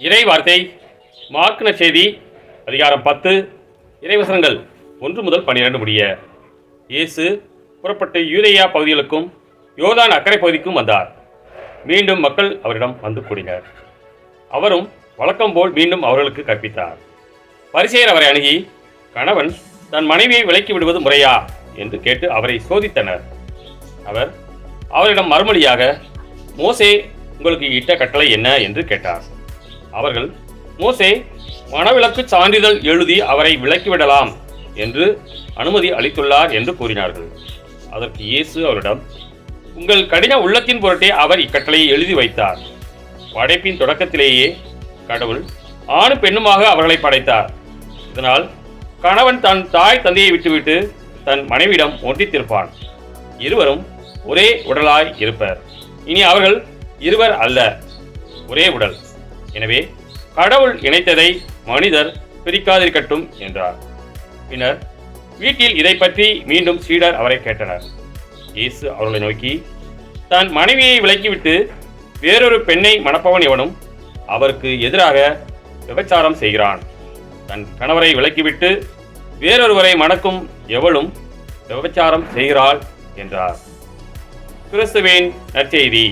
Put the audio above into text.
இறை வார்த்தை மார்க் நற்செய்தி அதிகாரம் 10 இறைவசனங்கள் 1 முதல் 12 முடிய. இயேசு புறப்பட்டு யூதேயா பகுதிகளுக்கும் யோர்தான் அக்கரை பகுதிக்கும் வந்தார். மீண்டும் மக்கள் அவரிடம் வந்து கூடினர். அவரும் வழக்கம் போல் மீண்டும் அவர்களுக்கு கற்பித்தார். பரிசேயர் அவரை அணுகி, கணவன் தன் மனைவியை விலக்கி விடுவது முறையா என்று கேட்டு அவரை சோதித்தனர். அவர் அவரிடம் மறுமொழியாக, மோசே உங்களுக்கு இட்ட கட்டளை என்ன என்று கேட்டார். அவர்கள், மோசே மணவிலக்கு சான்றிதழ் எழுதி அவரை விலக்கிவிடலாம் என்று அனுமதி அளித்துள்ளார் என்று கூறினார்கள். அதற்கு இயேசு அவரிடம், உங்கள் கடின உள்ளத்தின் பொருட்டே அவர் இக்கட்டளையை எழுதி வைத்தார். படைப்பின் தொடக்கத்திலேயே கடவுள் ஆணும் பெண்ணுமாக அவர்களை படைத்தார். இதனால் கணவன் தன் தாய் தந்தையை விட்டுவிட்டு தன் மனைவியிடம் ஒன்றித்திருப்பான். இருவரும் ஒரே உடலாய் இருப்பர். இனி அவர்கள் இருவர் அல்ல, ஒரே உடல். எனவே கடவுள் இணைத்ததை மனிதர் பிரிக்காதிருக்கட்டும் என்றார். பின்னர் வீட்டில் இதை பற்றி மீண்டும் சீடர் அவரை கேட்டனர். இயேசு அவர்களை நோக்கி, தன் மனைவியை விலக்கிவிட்டு வேறொரு பெண்ணை மணப்பவன் எவனும் அவருக்கு எதிராக விபச்சாரம் செய்கிறான். தன் கணவரை விலக்கிவிட்டு வேறொருவரை மணக்கும் எவளும் விபச்சாரம் செய்கிறாள் என்றார். கிறிஸ்துவின் நற்செய்தி.